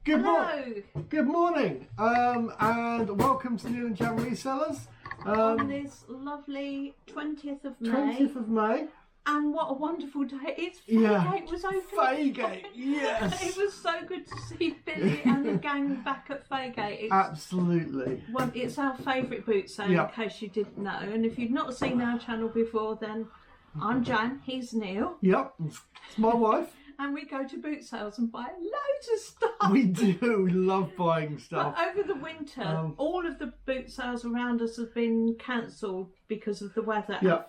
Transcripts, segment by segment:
Hello. Good morning, and welcome to Neil and Jan Resellers. On this lovely 20th of May. 20th of May. And what a wonderful day. It's Faygate was open. Faygate, yes. It was so good to see Billy and the gang back at Faygate. Absolutely. It's our favourite boot sale, in case you didn't know. And if you've not seen our channel before, then I'm Jan, he's Neil. Yep, it's my wife. And we go to boot sales and buy loads of stuff. We do. We love buying stuff. But over the winter, all of the boot sales around us have been cancelled because of the weather. Yeah.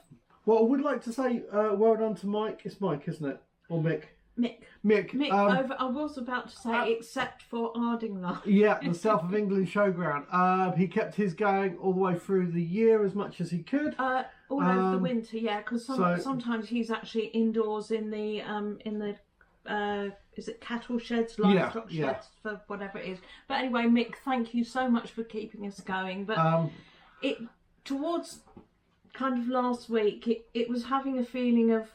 Well, I would like to say well done to Mike. It's Mike, isn't it? Or Mick? Mick, I was about to say, except for Ardinglar. Yeah, the South of England Showground. He kept his going all the way through the year as much as he could. All over the winter, yeah, because sometimes he's actually indoors in the is it cattle sheds, livestock sheds, for whatever it is. But anyway, Mick, thank you so much for keeping us going. But towards kind of last week, it was having a feeling of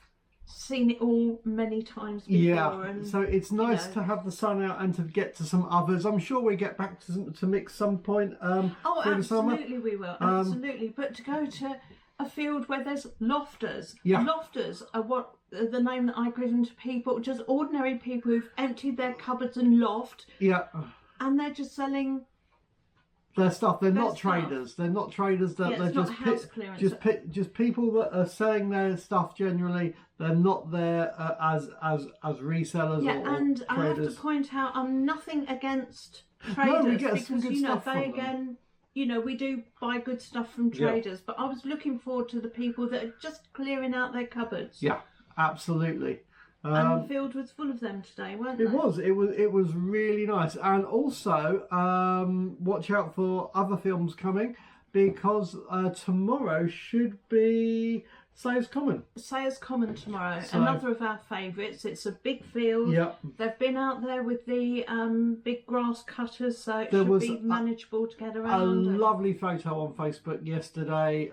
seen it all many times before. Yeah, and, so it's nice to have the sun out and to get to some others. I'm sure we get back to Mick some point through the summer. Absolutely we will, absolutely. But to go to a field where there's lofters. Yeah. Lofters are what the name that I've given to people, just ordinary people who've emptied their cupboards and loft. Yeah. And they're just selling their stuff. They're not traders. They're not traders. They're just people that are selling their stuff generally. They're not there as resellers or and traders. I have to point out, I'm nothing against traders. No, we get because some good stuff they from again. them. We do buy good stuff from traders, but I was looking forward to the people that are just clearing out their cupboards. Yeah, absolutely. And the field was full of them today, weren't they? It was really nice. And also, watch out for other films coming, because tomorrow should be Sayers Common. Sayers Common tomorrow, another of our favourites. It's a big field. Yep. They've been out there with the big grass cutters, so it should be manageable to get around. A lovely photo on Facebook yesterday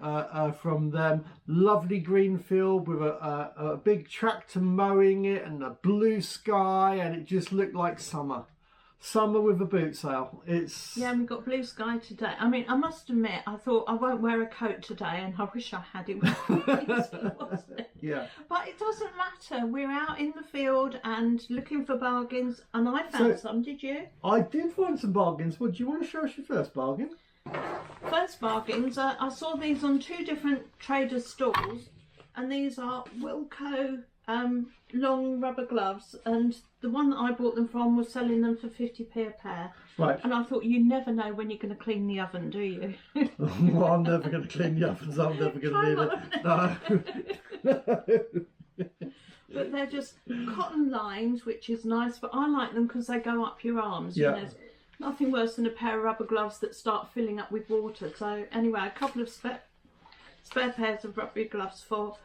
from them. Lovely green field with a big tractor mowing it and a blue sky, and it just looked like summer. Summer with a boot sale. And we've got blue sky today. I mean, I must admit, I thought I won't wear a coat today, and I wish I had it. Yeah. But it doesn't matter. We're out in the field and looking for bargains, and I found some. Did you? I did find some bargains. Well, do you want to show us your first bargain? First bargains. I saw these on two different traders' stalls, and these are Wilco long rubber gloves, and the one that I bought them from was selling them for 50p a pair. Right. And I thought, you never know when you're going to clean the oven, do you? Well, I'm never going to clean the ovens. I'm never going to need it. No. But they're just cotton lined, which is nice. But I like them because they go up your arms. Yeah. There's nothing worse than a pair of rubber gloves that start filling up with water. So anyway, a couple of spare pairs of rubber gloves for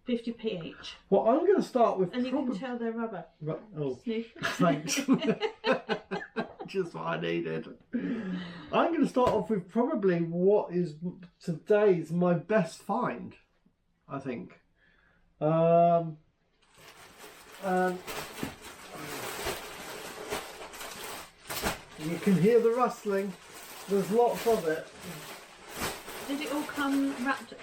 50p each. Well, I'm going to start with... And you can tell they're rubber. Oh, thanks. Just what I needed. I'm going to start off with probably what is today's my best find, I think. You can hear the rustling. There's lots of it. Did it all come wrapped?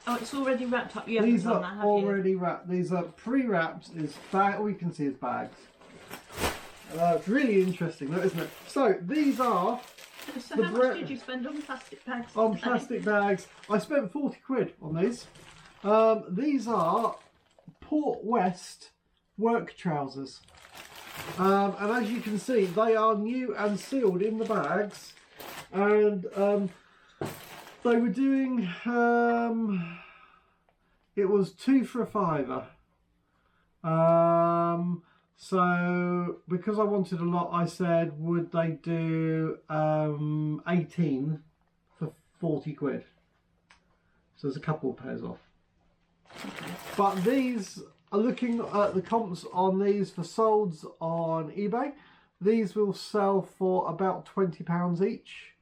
It's already wrapped up. These are already wrapped. These are pre-wrapped. All you can see is bags. It's really interesting, though, isn't it? So these are. So how much did you spend on plastic bags? On plastic bags, I spent 40 quid on these. These are Port West work trousers, and as you can see, they are new and sealed in the bags, and they were doing. It was 2 for a £5. So because I wanted a lot, I said, would they do 18 for 40 quid? So there's a couple of pairs off. Okay. But these are looking at the comps on these for solds on eBay. These will sell for about £20 each.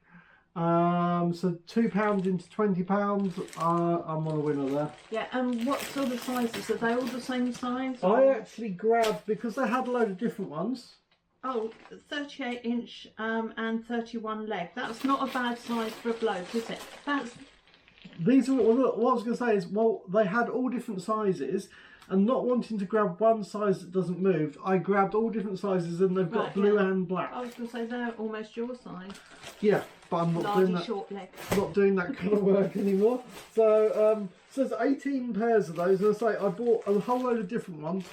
So £2 into £20, I'm on a winner there. Yeah, and what sort of sizes? Are they all the same size? I actually grabbed, because they had a load of different ones, Oh, 38-inch and 31 leg. That's not a bad size for a bloke, is it? These are what I was going to say is, well, they had all different sizes, and not wanting to grab one size that doesn't move, I grabbed all different sizes, and they've got blue and black. I was going to say they're almost your size. Yeah, but I'm not doing that. Short leg. Not doing that kind of work anymore. So, there's 18 pairs of those, and I say I bought a whole load of different ones.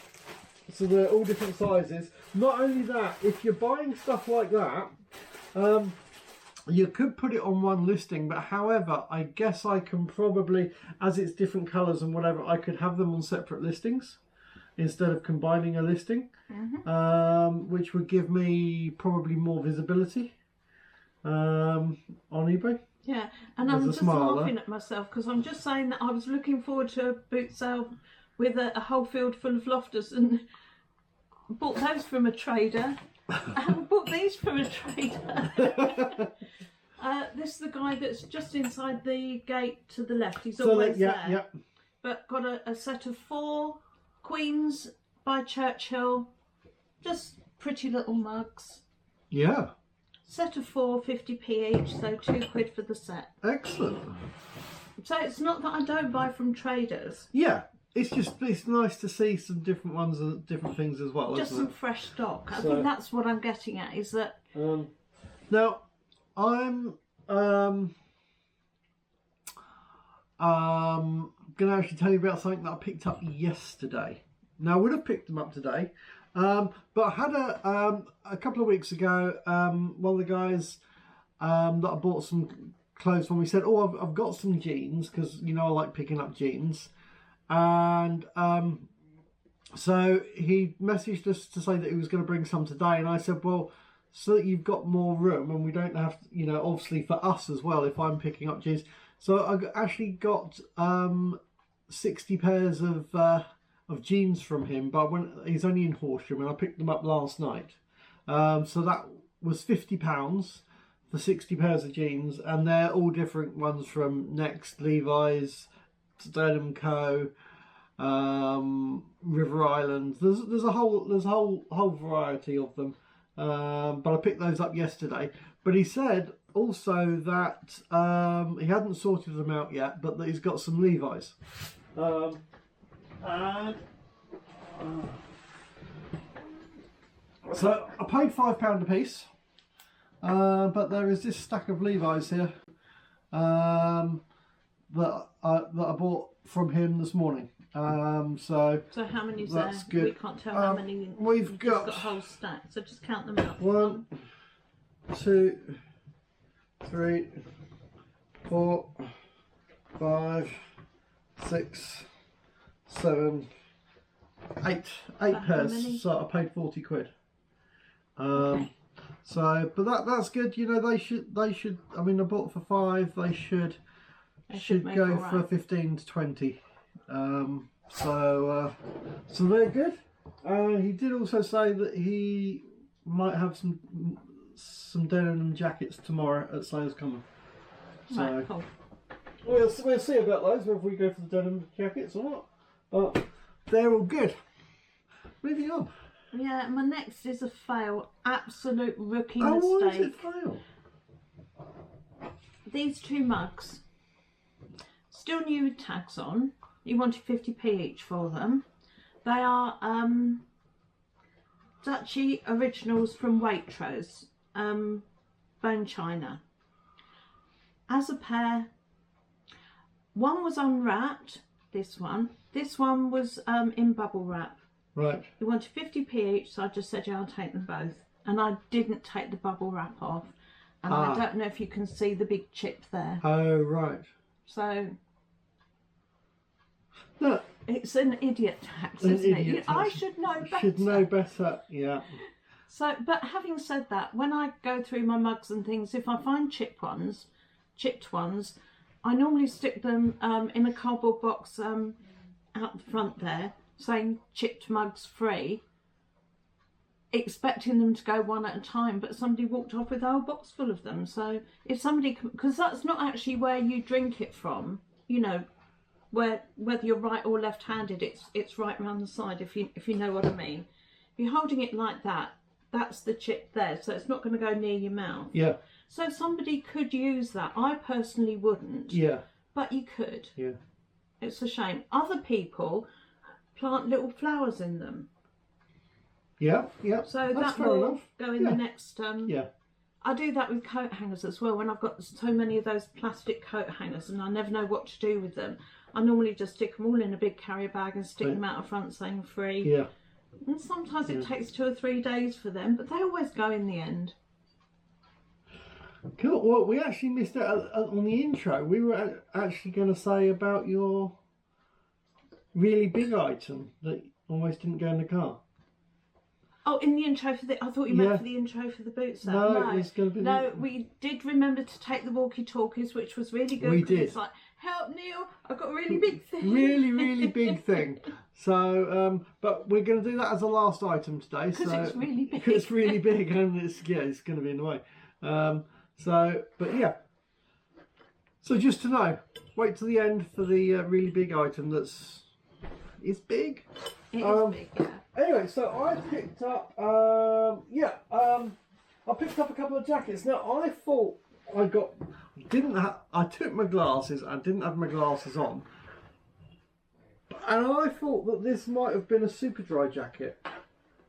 So they're all different sizes. Not only that, if you're buying stuff like that, you could put it on one listing, but however, I guess I can probably, as it's different colours and whatever, I could have them on separate listings instead of combining a listing, which would give me probably more visibility on eBay. Yeah, and I'm just laughing at myself because I'm just saying that I was looking forward to a boot sale with a whole field full of lofters and bought those from a trader. I bought these from a trader. This is the guy that's just inside the gate to the left. He's always there. Yeah. But got a set of 4 Queens by Churchill. Just pretty little mugs. Yeah. Set of 4, 50p each, so £2 for the set. Excellent. So it's not that I don't buy from traders. Yeah. It's nice to see some different ones and different things as well. Just some fresh stock. I think that's what I'm getting at. Is that now I'm gonna actually tell you about something that I picked up yesterday. Now I would have picked them up today, but I had a couple of weeks ago. One of the guys that I bought some clothes from, he said, "Oh, I've got some jeans because I like picking up jeans." And so he messaged us to say that he was going to bring some today, and I said, well, so that you've got more room and we don't have to, obviously for us as well, if I'm picking up jeans. So I actually got 60 pairs of jeans from him, but he's only in Horsham, and I picked them up last night. So that was £50 for 60 pairs of jeans, and they're all different ones from Next, Levi's, Denim Co, River Island. There's a whole variety of them, but I picked those up yesterday. But he said also that he hadn't sorted them out yet, but that he's got some Levi's, so I paid £5 a piece, but there is this stack of Levi's here that I bought from him this morning. So how many is that's there? good. We can't tell how many. We've got a whole stack, so just count them out. 1, 2, 3, 4, 5, 6, 7, 8 pairs. So I paid £40. Okay. So, but that's good. They should. I mean, I bought for 5. They should go for 15 to 20. So they're good. He did also say that he might have some denim jackets tomorrow at Sales Common. So right, cool. We'll see about those, whether we go for the denim jackets or not. But they're all good. Moving on. Yeah, my next is a fail. Absolute rookie mistake. Why is it fail? These 2 mugs, still new with tags on. You wanted 50p each for them. They are Dutchy originals from Waitrose, bone china. As a pair, one was unwrapped, this one was in bubble wrap. Right. You wanted 50p each, so I just said, yeah, I'll take them both. And I didn't take the bubble wrap off. And I don't know if you can see the big chip there. Oh, right. So look, it's an idiot tax, isn't it? I should know better. Should know better, yeah. So, but having said that, when I go through my mugs and things, if I find chipped ones, I normally stick them in a cardboard box out the front there, saying chipped mugs free, expecting them to go one at a time, but somebody walked off with a whole box full of them. So if somebody, because that's not actually where you drink it from, where whether you're right or left-handed, it's right round the side, if you know what I mean. If you're holding it like that, that's the chip there, so it's not going to go near your mouth. Yeah. So somebody could use that. I personally wouldn't. Yeah. But you could. Yeah. It's a shame. Other people plant little flowers in them. Yeah, yeah. So that's that will go in the next. Yeah. I do that with coat hangers as well. When I've got so many of those plastic coat hangers and I never know what to do with them, I normally just stick them all in a big carrier bag and stick them out of front saying free. Yeah. And sometimes it takes 2 or 3 days for them, but they always go in the end. Cool. Well, we actually missed out on the intro. We were actually going to say about your really big item that almost didn't go in the car. Oh, in the intro for the... I thought you meant for the intro for the boot set. No, it was going to be... No, we did remember to take the walkie-talkies, which was really good. We did. It's like, help, Neil, I've got a really big thing. Really, really big thing. So, but we're going to do that as a last item today. Because it's really big. It's really big and it's going to be in the way. But yeah. So just to know, wait till the end for the really big item it's big. It is big, yeah. Anyway, so I picked up, I picked up a couple of jackets. Now, I thought I took my glasses, I didn't have my glasses on. And I thought that this might have been a super dry jacket.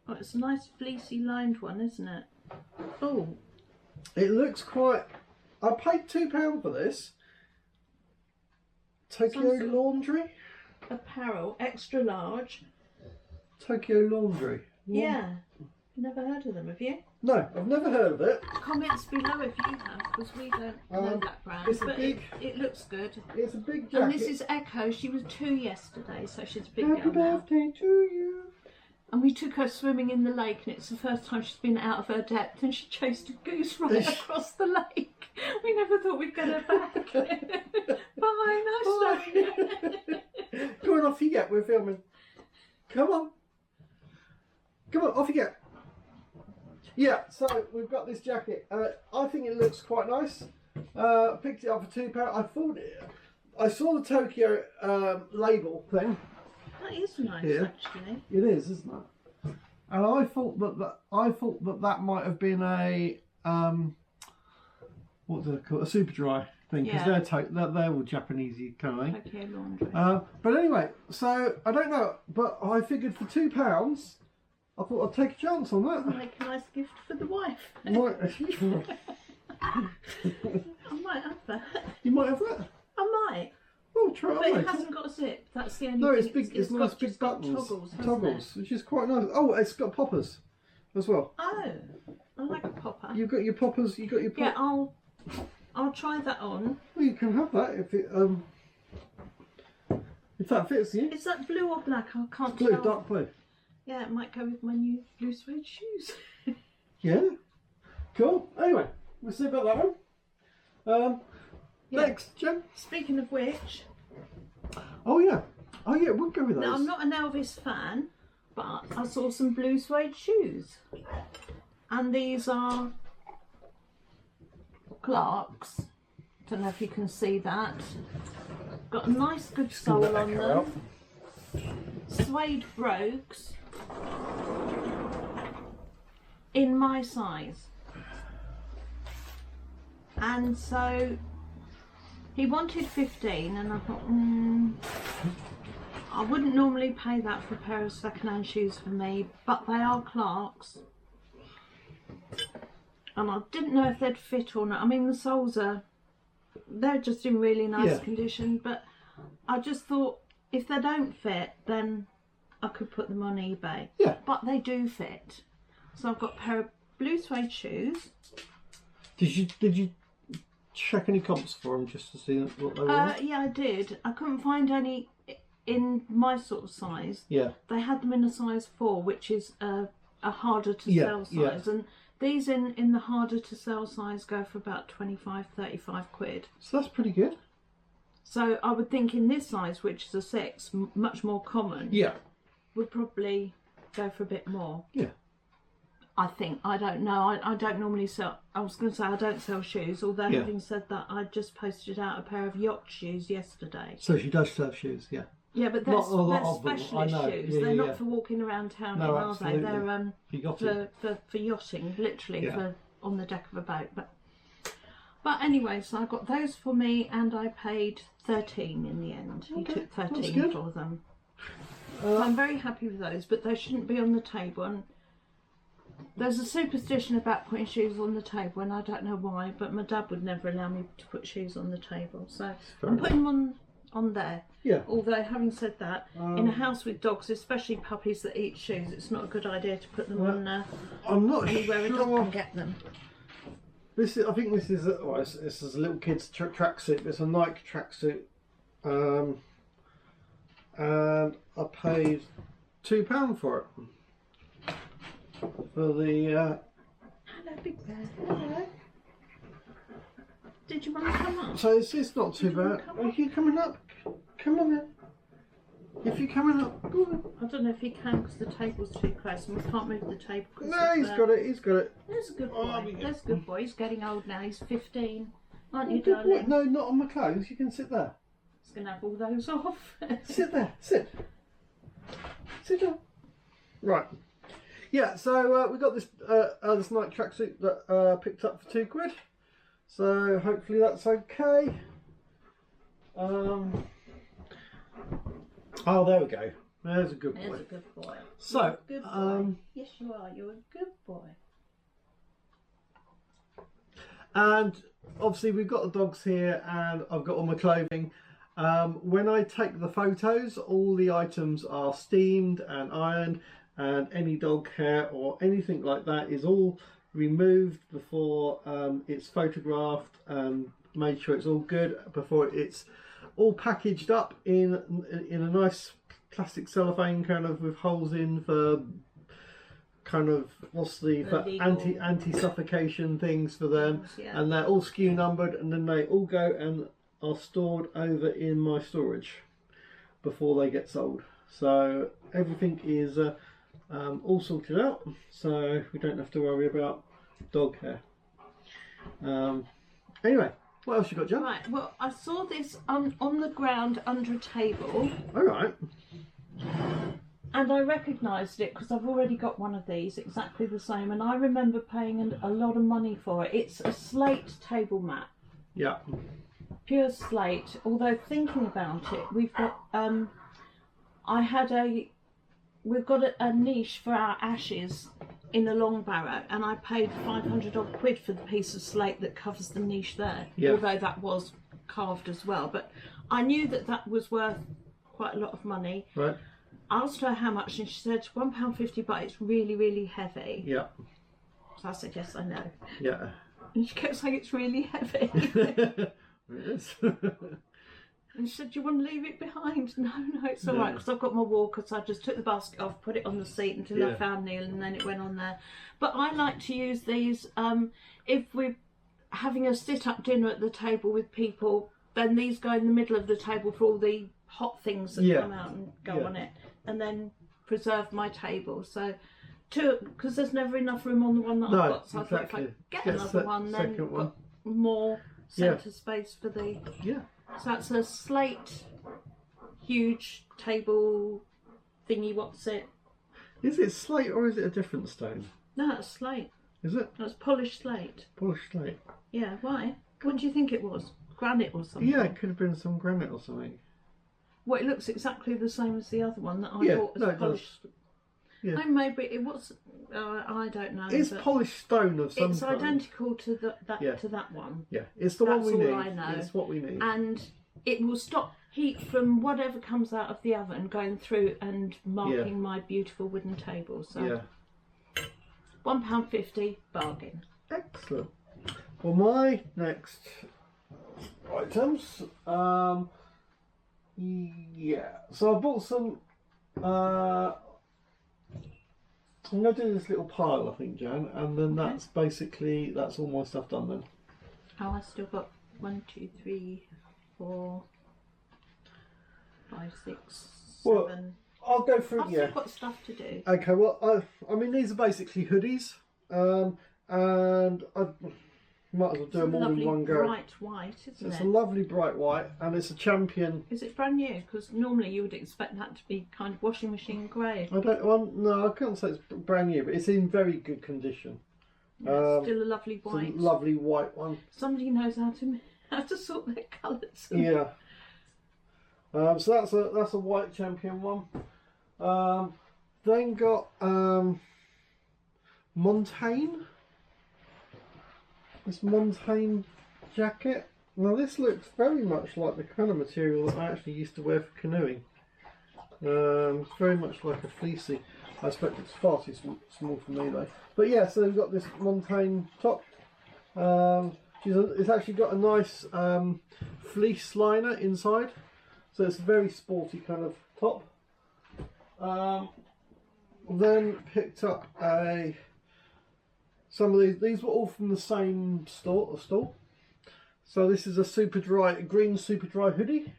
Oh, it's a nice fleecy lined one, isn't it? Oh. It looks quite, I paid £2 for this. Tokyo Laundry? Apparel, extra large. Tokyo Laundry. Yeah. Never heard of them, have you? No, I've never heard of it. Comments below if you have, because we don't know that brand. It's but it looks good. It's a big jacket. And this is Echo. She was 2 yesterday, so she's a big Happy girl now. birthday to you. And we took her swimming in the lake, and it's the first time she's been out of her depth, and she chased a goose right across the lake. We never thought we'd get her back. Bye, nice day. Go on, off you get. We're filming. Come on. Come on, off you get. Yeah, so we've got this jacket. I think it looks quite nice. Picked it up for £2. I saw the Tokyo label thing. That is nice, actually. It is, isn't it? And I thought that might have been a what do they call it? A super dry thing, because they're all Japanesey kind of thing. Tokyo Laundry. But anyway, so I don't know, but I figured for £2, I thought I'd take a chance on that. Like a nice gift for the wife. I might have that. You might have that. I might. Oh, try it. But it hasn't got a zip. That's the only thing. No, it's big. It's nice big buttons. Toggles, which is quite nice. Oh, it's got poppers as well. Oh, I like a popper. You've got your poppers. You got your. Yeah, I'll try that on. Well, you can have that if that fits you. Is that blue or black? I can't tell. Blue, dark blue. Yeah, it might go with my new blue suede shoes. Yeah. Cool. Anyway, we'll see about that one. Next, Jen. Speaking of which. Oh yeah, we'll go with those. Now, I'm not an Elvis fan, but I saw some blue suede shoes. And these are Clark's. Don't know if you can see that. Got a nice good sole on them. Suede brogues. In my size. And so he wanted 15 and I thought, I wouldn't normally pay that for a pair of second-hand shoes for me, but they are Clark's. And I didn't know if they'd fit or not. I mean, the soles they're just in really nice condition, but I just thought if they don't fit, then I could put them on eBay. Yeah. But they do fit. So I've got a pair of blue suede shoes. Did you check any comps for them just to see what they were? Yeah, I did. I couldn't find any in my sort of size. Yeah. They had them in a size 4, which is a harder to sell size. And these in the harder to sell size go for about 25, 35 quid. So that's pretty good. So I would think in this size, which is a 6, much more common. Yeah. Would probably go for a bit more. Yeah. I think. I don't know. I don't normally sell. I was going to say I don't sell shoes, although having said that, I just posted out a pair of yacht shoes yesterday. So she does sell shoes, yeah. Yeah, but they're specialist shoes. They're not for walking around town, no, are they? They're for yachting, literally for on the deck of a boat. But anyway, so I got those for me, and I paid 13 in the end. He took 13 for them. So I'm very happy with those, but they shouldn't be on the table. And there's a superstition about putting shoes on the table, and I don't know why, but my dad would never allow me to put shoes on the table. So I'm putting them on there. Yeah. Although, having said that, in a house with dogs, especially puppies that eat shoes, it's not a good idea to put them on I'm not anywhere sure. a dog can get them. This is, I think this is this is a little kid's tracksuit. It's a Nike tracksuit, and I paid £2 for it. For the Hello, Big Bear. Hello. Did you want to come up? So it's not too bad. Are you coming up? Come on then. If you're coming up, go on. I don't know if he can because the table's too close and we can't move the table. No, he's got it. He's got it. There's a good boy. There's a good boy. He's getting old now. He's 15. Aren't you, Good darling? boy. No, not on my clothes. You can sit there. He's going to have all those off. Sit there. Sit. Sit down. Right. Yeah, so we got this this Nike tracksuit that picked up for £2. So hopefully that's okay. Oh, there we go. There's a good boy. There's a good boy. So, good boy. Yes, you are. You're a good boy. And obviously we've got the dogs here, and I've got all my clothing. When I take the photos, all the items are steamed and ironed, and any dog hair or anything like that is all removed before it's photographed and made sure it's all good before it's all packaged up in a nice plastic cellophane kind of with holes in for kind of for anti-suffocation things for them, and they're all SKU numbered, and then they all go and are stored over in my storage before they get sold. So everything is all sorted out, so we don't have to worry about dog hair. Anyway, what else you got, John? Right, well, I saw this on the ground under a table. All right. And I recognised it because I've already got one of these, exactly the same, and I remember paying a lot of money for it. It's a slate table mat. Yeah. Pure slate. Although thinking about it, we've got we've got a niche for our ashes in a long barrow, and I paid 500 odd quid for the piece of slate that covers the niche there. Yeah. Although that was carved as well, but I knew that was worth quite a lot of money. Right. I asked her how much, and she said £1.50, but it's really, really heavy. Yeah. So I said, yes, I know. Yeah. And she kept saying it's really heavy. It is. And she said, do you want to leave it behind? No, it's all right, because I've got my walker, so I just took the basket off, put it on the seat until I found Neil, and then it went on there. But I like to use these, if we're having a sit-up dinner at the table with people, then these go in the middle of the table for all the hot things that come out and go on it, and then preserve my table. So, because there's never enough room on the one that I've got, so I thought if I get another one, then I've got more centre space for the... Yeah. So that's a slate, huge table thingy, what's it? Is it slate or is it a different stone? No, that's slate. Is it? That's polished slate. Polished slate. Yeah, why? What do you think it was? Granite or something? Yeah, it could have been some granite or something. Well, it looks exactly the same as the other one that I bought as polished. Yeah. No, maybe it was. I don't know. It's polished stone of some kind. It's identical to that one. Yeah, it's the one we need. That's all I know. It's what we need. And it will stop heat from whatever comes out of the oven going through and marking my beautiful wooden table. So £1.50 bargain. Excellent. Well, my next items. So I bought some. I'm going to do this little pile, I think, Jan, and then that's all my stuff done then. Oh, I still got 1, 2, 3, 4, 5, 6, 7. I'll go through. I've still got stuff to do. Okay. Well, I mean, these are basically hoodies, and You might as well do them all in one go. Bright white, isn't it? It's a lovely bright white, and it's a Champion. Is it brand new? Because normally you would expect that to be kind of washing machine grey. No, I can't say it's brand new, but it's in very good condition. Yeah, still a lovely white. It's a lovely white one. Somebody knows how to sort their colours. Yeah. So that's a white Champion one. Then got Montaigne. This Montaigne jacket. Now this looks very much like the kind of material that I actually used to wear for canoeing. It's very much like a fleecy. I expect it's far too small for me though. But yeah, so we've got this Montaigne top. It's actually got a nice fleece liner inside. So it's a very sporty kind of top. Then picked up some of these were all from the same store. So this is a green super dry hoodie,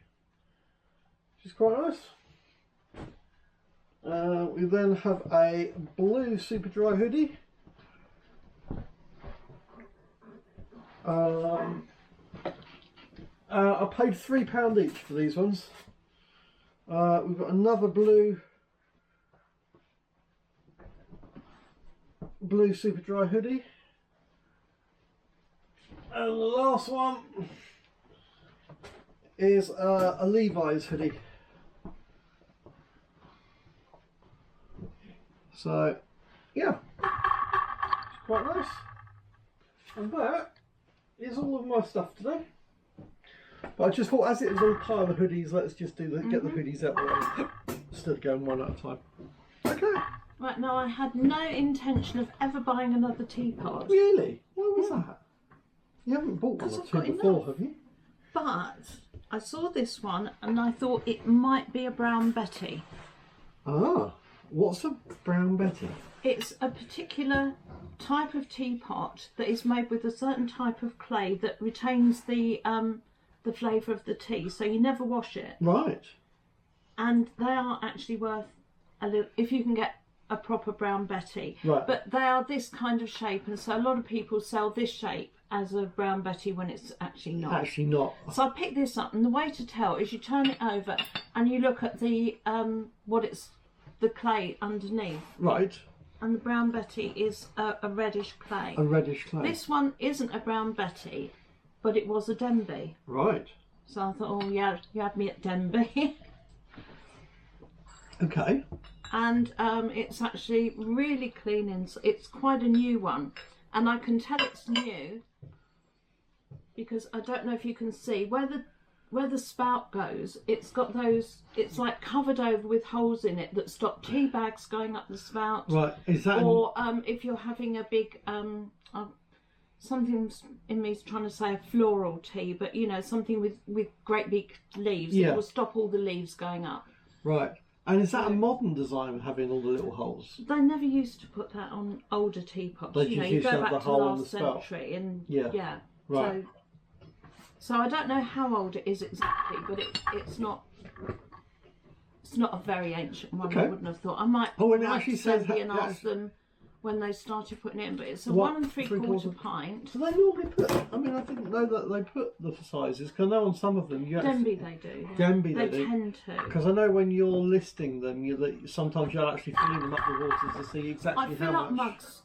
which is quite nice. We then have a blue super dry hoodie. I paid £3 each for these ones. We've got another blue super dry hoodie, and the last one is a Levi's hoodie. So yeah, it's quite nice. And that is all of my stuff today. But I just thought, as it was all pile of hoodies, let's just get the hoodies out of the way instead of going one at a time. Okay. Right, now I had no intention of ever buying another teapot. Really? Why was that? You haven't bought one or two before, have you? But I saw this one and I thought it might be a Brown Betty. Ah, what's a Brown Betty? It's a particular type of teapot that is made with a certain type of clay that retains the flavour of the tea, so you never wash it. Right. And they are actually worth a little, if you can get a proper Brown Betty. Right. But they are this kind of shape, and so a lot of people sell this shape as a Brown Betty when it's actually not. Actually not. So I picked this up, and the way to tell is you turn it over and you look at the the clay underneath. Right. And the Brown Betty is a reddish clay. A reddish clay. This one isn't a Brown Betty, but it was a Denby. Right. So I thought, oh yeah, you had me at Denby. Okay. And it's actually really clean. It's quite a new one, and I can tell it's new because I don't know if you can see where the spout goes. It's got those. It's like covered over with holes in it that stop tea bags going up the spout. Right. Is that? Or if you're having a big something in me's trying to say a floral tea, but you know, something with great big leaves. Yeah. It will stop all the leaves going up. Right. And is that a modern design, having all the little holes? They never used to put that on older teapots. They you know, just you used to go have back the to hole in last the spout. century, and Yeah. Right. So I don't know how old it is exactly, but it's not a very ancient one. Okay. I wouldn't have thought. I might Oh, and it write actually to says somebody that- and ask them when they started putting it in, but it's a What, 1 3/4 3/4? pint. So they normally put. I mean, I didn't know that they put the sizes. Because I know on some of them you Denby they do. Yeah. Denby they do. tend to. Because I know when you're listing them, sometimes you're actually filling them up with water to see exactly I how fill up much. mugs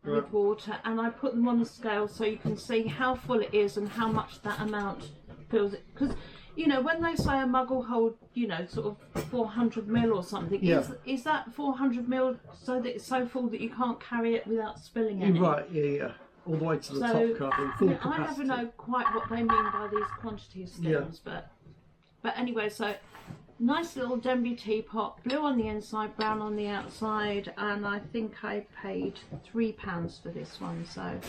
with water and I put them on the scale so you can see how full it is and how much that amount fills it. Because, you know, when they say a mug will hold, you know, sort of 400 ml or something, Yeah. is that 400 ml so that it's so full that you can't carry it without spilling any? Right, yeah. All the way to the top cup in full capacity. I never know quite what they mean by these quantity schemes, but anyway, so nice little Denby teapot, blue on the inside, brown on the outside, and I think I paid £3 for this one, so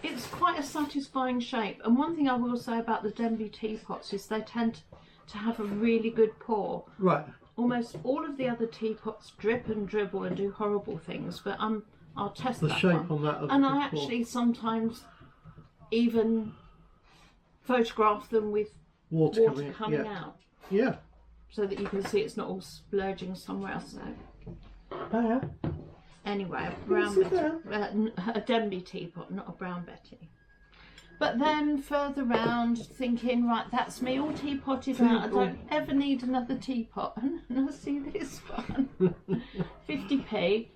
it's quite a satisfying shape. And one thing I will say about the Denby teapots is they tend to have a really good pour. Right. Almost all of the other teapots drip and dribble and do horrible things, but I'll test The that shape one. on that. And I actually sometimes even photograph them with water coming out. Yeah. So that you can see it's not all splurging somewhere else. So. Yeah. Anyway, a brown Betty, a Denby teapot, not a brown Betty. But then further round, thinking, right, that's me all teapotted out. I don't ever need another teapot. And I see this one, 50p,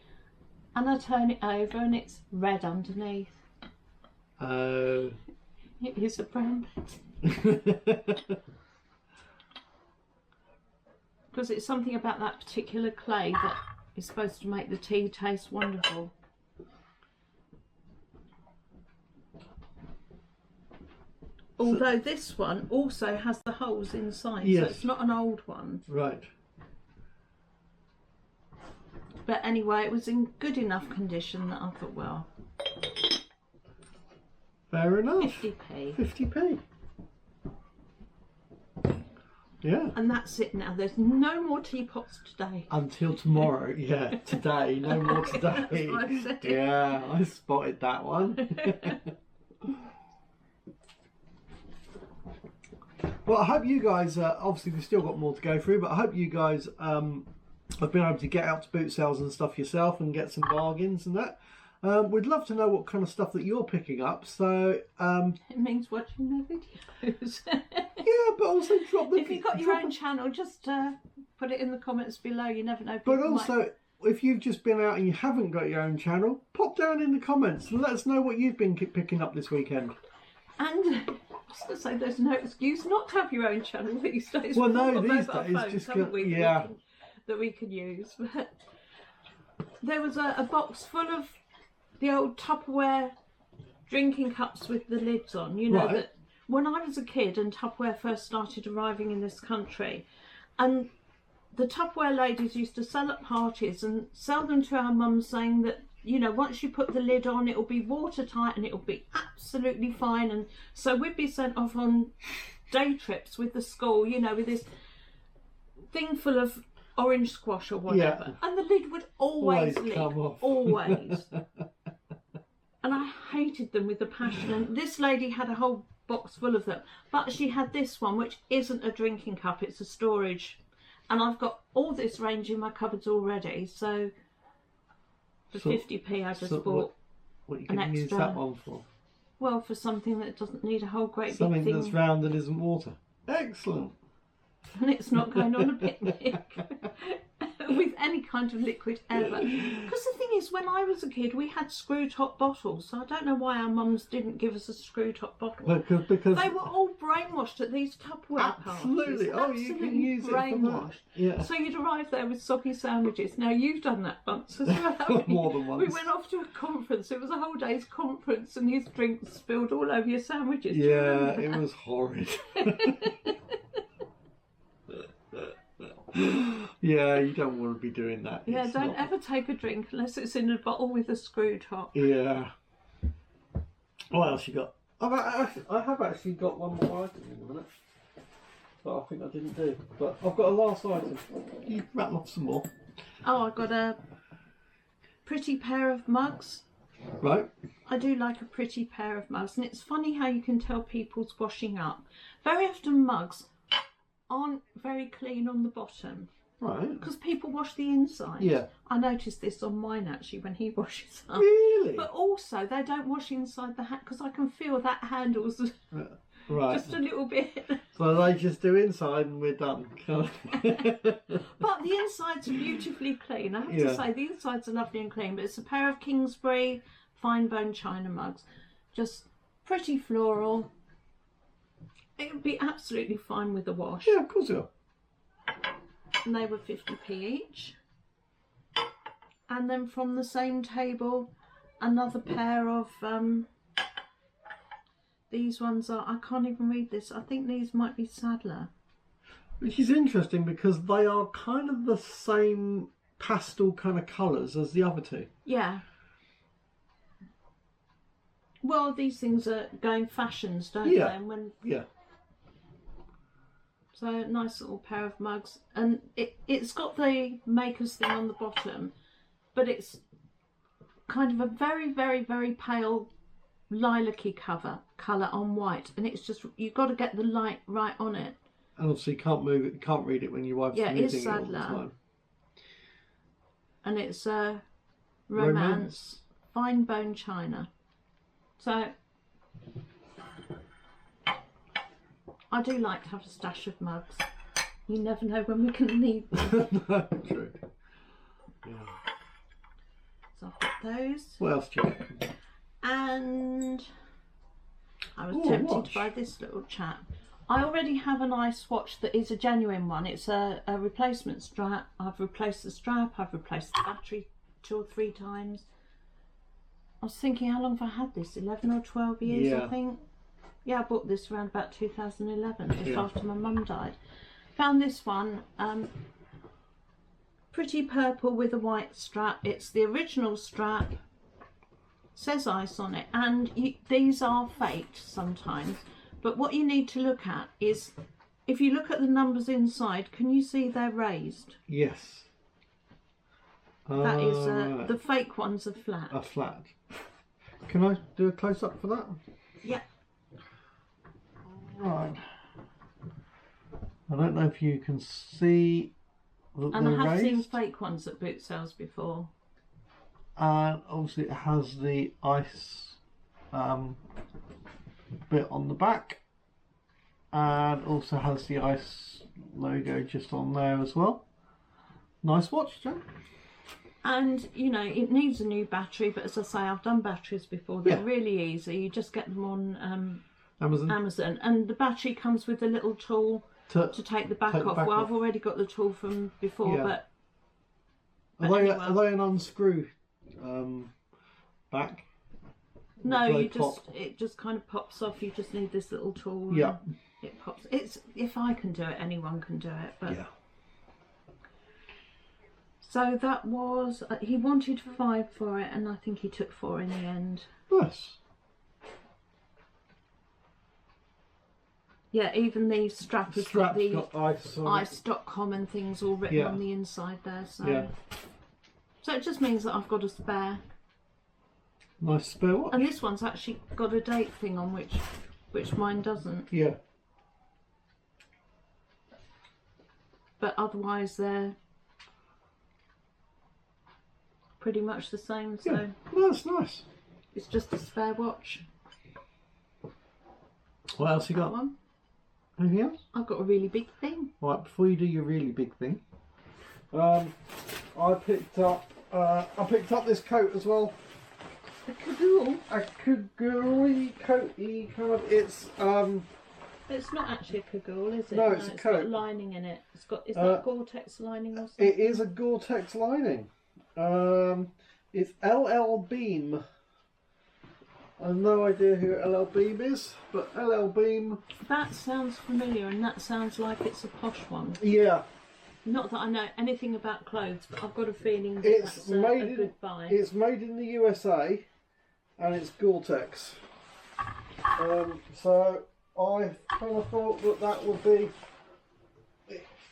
and I turn it over and it's red underneath. Oh. It is a brown Betty. Because it's something about that particular clay that is supposed to make the tea taste wonderful. Although this one also has the holes inside, so it's not an old one. Right. But anyway, it was in good enough condition that I thought, well... Fair enough. 50p. 50p. Yeah. And that's it now. There's no more teapots today. Until tomorrow. Yeah, today. No more today. That's what I said. Yeah, I spotted that one. Well, I hope you guys, obviously we've still got more to go through, but I hope you guys have been able to get out to boot sales and stuff yourself and get some bargains and that. We'd love to know what kind of stuff that you're picking up. So it means watching the videos. Yeah, but also drop them. If you've got your own channel, just put it in the comments below. You never know. But also, if you've just been out and you haven't got your own channel, pop down in the comments and let us know what you've been picking up this weekend. And just to say, there's no excuse not to have your own channel these days. Well, no, these days just that we can use. But there was a box full of the old Tupperware drinking cups with the lids on. You know that when I was a kid and Tupperware first started arriving in this country, and the Tupperware ladies used to sell at parties and sell them to our mums, saying that, you know, once you put the lid on, it'll be watertight and it'll be absolutely fine. And so we'd be sent off on day trips with the school, you know, with this thing full of orange squash or whatever. And the lid would always leak. Come off. Always. And I hated them with a passion. And this lady had a whole box full of them. But she had this one, which isn't a drinking cup, it's a storage. And I've got all this range in my cupboards already, so... For 50p, I just bought what you can use that one for? Well, for something that doesn't need a whole great something big thing. That's round and isn't water. Excellent. And it's not going on a picnic with any kind of liquid ever. Because the thing is, when I was a kid, we had screw top bottles, so I don't know why our mums didn't give us a screw top bottle. Because they were all brainwashed at these Tupperware parties. Oh, you can use it brainwashed. Yeah. So you'd arrive there with soggy sandwiches. Now you've done that once as well. More than once. We went off to a conference. It was a whole day's conference, and these drinks spilled all over your sandwiches. Yeah, it was horrid. Yeah, you don't want to be doing that. Yeah, don't ever take a drink unless it's in a bottle with a screw top. Yeah. What else you got? I have actually got one more item in a minute. But I think I didn't do. But I've got a last item. You rattle off some more. Oh, I got a pretty pair of mugs. Right. I do like a pretty pair of mugs. And it's funny how you can tell people's washing up. Very often mugs aren't very clean on the bottom. Right. Because people wash the inside. Yeah. I noticed this on mine actually when he washes up. Really? But also they don't wash inside the hat because I can feel that handle's just a little bit. So they just do inside and we're done. But the insides are beautifully clean. I have to say the insides are lovely and clean. But it's a pair of Kingsbury fine bone china mugs. Just pretty floral. It would be absolutely fine with a wash. Yeah, of course it will. And they were 50p each. And then from the same table, another pair of these ones are, I can't even read this, I think these might be Sadler. Which is interesting because they are kind of the same pastel kind of colours as the other two. Yeah. Well, these things are going fashions, don't they? And when so nice little pair of mugs, and it's got the maker's thing on the bottom, but it's kind of a very, very, very pale lilac-y colour on white, and it's just, you've got to get the light right on it. And obviously you can't move it, you can't read it when your wife's using it all the time. And it's Romance, Fine Bone China. So I do like to have a stash of mugs. You never know when we're going to need them. No, true. Yeah. So I've got those. What else do you get? And I was tempted to buy this little chap. I already have a nice watch that is a genuine one. It's a replacement strap. I've replaced the strap. I've replaced the battery 2 or 3 times. I was thinking, how long have I had this? 11 or 12 years, I think. Yeah, I bought this around about 2011, just after my mum died. Found this one, pretty purple with a white strap. It's the original strap. Says ice on it, and these are faked sometimes. But what you need to look at is, if you look at the numbers inside, can you see they're raised? Yes. That is, the fake ones are flat. Are flat. Can I do a close up for that? Yeah. Right. I don't know if you can see that and they're I have raised. seen fake ones at boot sales before. And obviously it has the ice bit on the back, and also has the ice logo just on there as well. Nice watch, Jen. And you know, it needs a new battery, but as I say, I've done batteries before. They're really easy. You just get them on Amazon, and the battery comes with a little tool to take the back off. Well, I've already got the tool from before, but are they an unscrew back? No, it just kind of pops off. You just need this little tool. Yeah, it pops. If I can do it, anyone can do it. But yeah. So that was, he wanted 5 for it, and I think he took 4 in the end. Nice. Yeah, even the strap has got the ice.com and things all written on the inside there. So it just means that I've got a spare. Nice spare watch. And this one's actually got a date thing on, which mine doesn't. Yeah. But otherwise they're pretty much the same, so that's nice. It's just a spare watch. What else you got? One. Anything else? I've got a really big thing. Right, before you do your really big thing, I picked up this coat as well. A cagoule. A cagoule coaty kind of. It's not actually a cagoule, is it? No, it's a coat. It's got lining in it. Is that Gore-Tex lining or something? It is a Gore-Tex lining. It's LL Beam. I have no idea who LL Beam is, but LL Beam... That sounds familiar, and that sounds like it's a posh one. Yeah. Not that I know anything about clothes, but I've got a feeling that that's a good buy. It's made in the USA, and it's Gore-Tex. So I kind of thought that would be...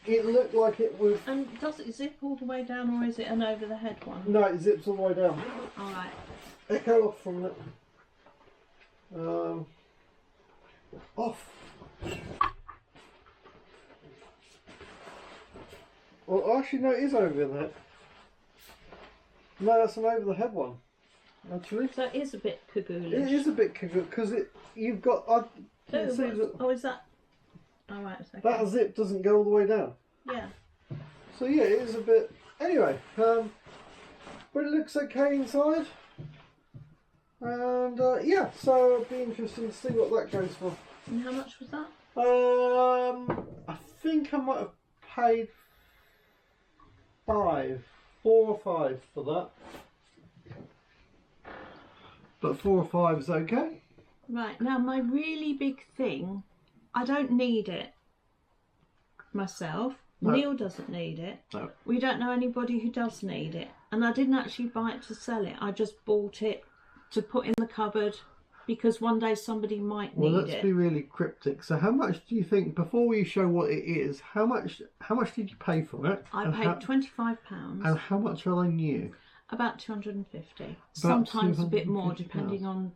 It looked like it would... And does it zip all the way down, or is it an over-the-head one? No, it zips all the way down. Alright. Echo off from it. Off. Well, actually, no, it is over the head. No, that's an over-the-head one. Actually. So it is a bit cagoule-ish. It is a bit cagoule because you've got... is that... Oh, right, okay. That zip doesn't go all the way down. Yeah. So yeah, it is a bit... Anyway, but it looks okay inside. And yeah, so it'll be interesting to see what that goes for. And how much was that? I think I might have paid 4 or 5 for that. But 4 or 5 is okay. Right, now my really big thing, I don't need it myself. No. Neil doesn't need it. No. We don't know anybody who does need it. And I didn't actually buy it to sell it. I just bought it to put in the cupboard because one day somebody might need it. Well, let's be really cryptic. So how much do you think, before we show what it is, how much did you pay for it? I paid £25. And how much are they new? About 250. Sometimes a bit more depending on...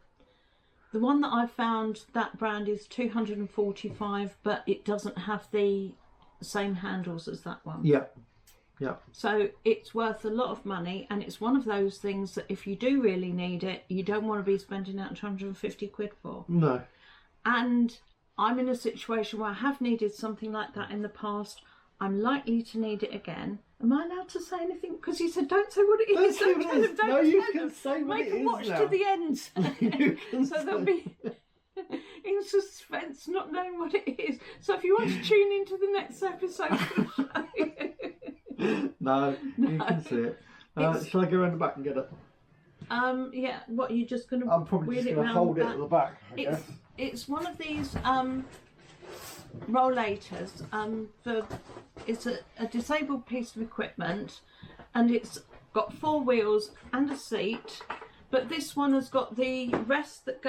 The one that I found, that brand is 245, but it doesn't have the same handles as that one. Yeah. Yeah. So it's worth a lot of money, and it's one of those things that if you do really need it, you don't want to be spending out 250 quid for. No. And I'm in a situation where I have needed something like that in the past. I'm likely to need it again. Am I allowed to say anything? Because you said don't say what it is. Don't tell them. No, you can say what it is. Make them watch to the end. So they'll be in suspense, not knowing what it is. So if you want to tune into the next episode, I'll show you. No, you can see it. Shall I go around the back and get it? Yeah. What, are you just going to? I'm probably just going to hold it at the back. I guess. It's one of these rollators. It's a disabled piece of equipment, and it's got 4 wheels and a seat. But this one has got the rest that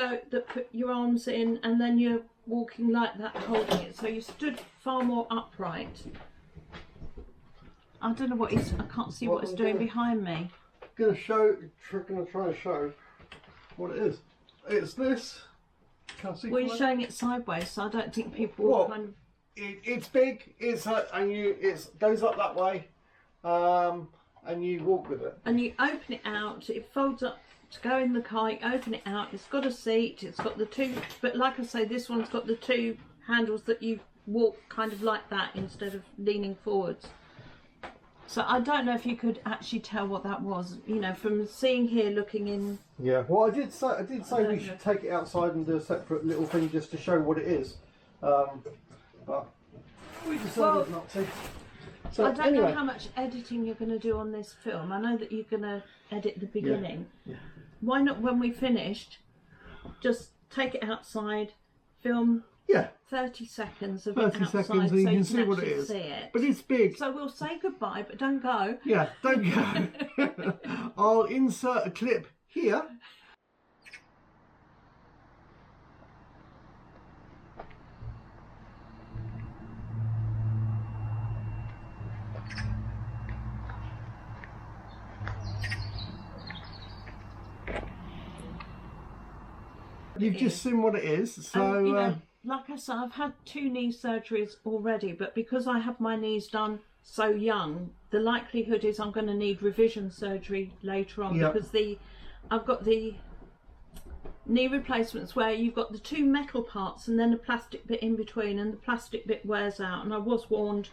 put your arms in, and then you're walking like that, holding it. So you stood far more upright. I don't know what I can't see what it's doing behind me. Gonna try and show what it is. It's this. Can't see. Well, you're showing it sideways, so I don't think people will kind of. It's big. It goes up that way, and you walk with it. And you open it out. It folds up to go in the car. You open it out. It's got a seat. It's got the 2. But like I say, this one's got the 2 handles that you walk kind of like that instead of leaning forwards. So I don't know if you could actually tell what that was, you know, from seeing here, looking in. Yeah, well, I did say we should take it outside and do a separate little thing just to show what it is, but we decided not to. So I don't know how much editing you're going to do on this film. I know that you're going to edit the beginning. Yeah. Why not, when we finished, just take it outside, film. Yeah. 30 seconds of 30 it outside, seconds and you can see what it is. But it's big. So we'll say goodbye, but don't go. Yeah, don't go. I'll insert a clip here. You've just seen what it is, so... you know, like I said, I've had 2 knee surgeries already, but because I have my knees done so young, the likelihood is I'm going to need revision surgery later on, because I've got the knee replacements where you've got the 2 metal parts and then a plastic bit in between, and the plastic bit wears out, and I was warned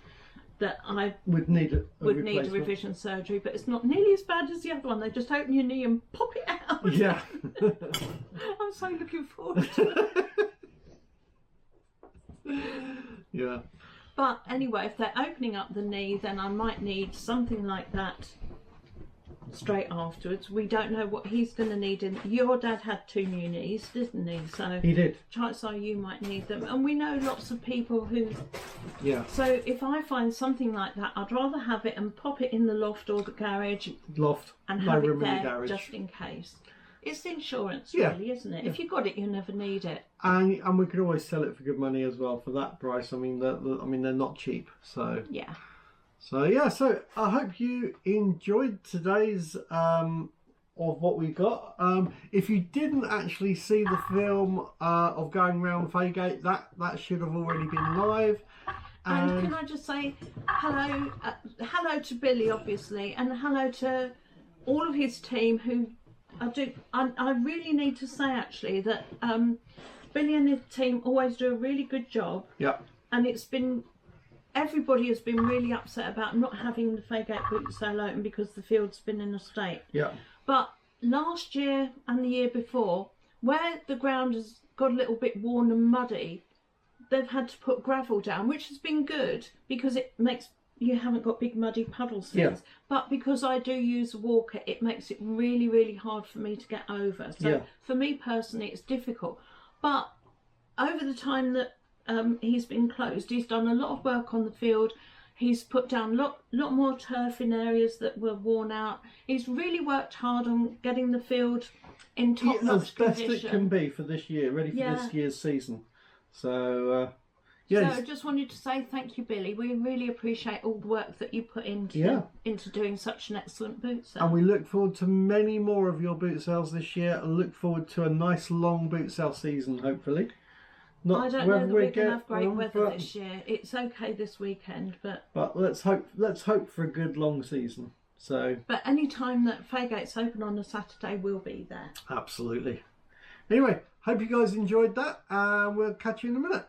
that I would need a revision surgery, but it's not nearly as bad as the other one. They just open your knee and pop it out. Yeah. I'm so looking forward to it. Yeah. But anyway, if they're opening up the knee, then I might need something like that straight afterwards. We don't know what he's going to need. Your dad had 2 new knees, didn't he? So he did. Chances are you might need them, and we know lots of people who. Yeah. So if I find something like that, I'd rather have it and pop it in the loft or the garage. Loft. And have it there just in case. It's insurance, really, isn't it? Yeah. If you got it, you never need it. And we could always sell it for good money as well for that price. I mean, they're not cheap. So yeah. So yeah. So I hope you enjoyed today's of what we got. If you didn't actually see the film of going around Faygate, that should have already been live. And can I just say hello, hello to Billy, obviously, and hello to all of his team who. I really need to say actually that Billy and his team always do a really good job. Yeah. And everybody has been really upset about not having the Faygate boot sale open because the field's been in a state. Yeah. But last year and the year before, where the ground has got a little bit worn and muddy, they've had to put gravel down, which has been good because it makes you haven't got big muddy puddles. Yeah. But because I do use a walker, it makes it really, really hard for me to get over. So for me personally, it's difficult. But over the time that he's been closed, he's done a lot of work on the field. He's put down a lot more turf in areas that were worn out. He's really worked hard on getting the field in top-notch condition. As best it can be for this year, ready for this year's season. So... So I just wanted to say thank you, Billy. We really appreciate all the work that you put into doing such an excellent boot sale. And we look forward to many more of your boot sales this year, and look forward to a nice long boot sale season, hopefully. Not I don't know that we're going to have great weather this year. It's okay this weekend, but let's hope for a good long season. So, but any time that Faygate's open on a Saturday, we'll be there. Absolutely. Anyway, hope you guys enjoyed that, and we'll catch you in a minute.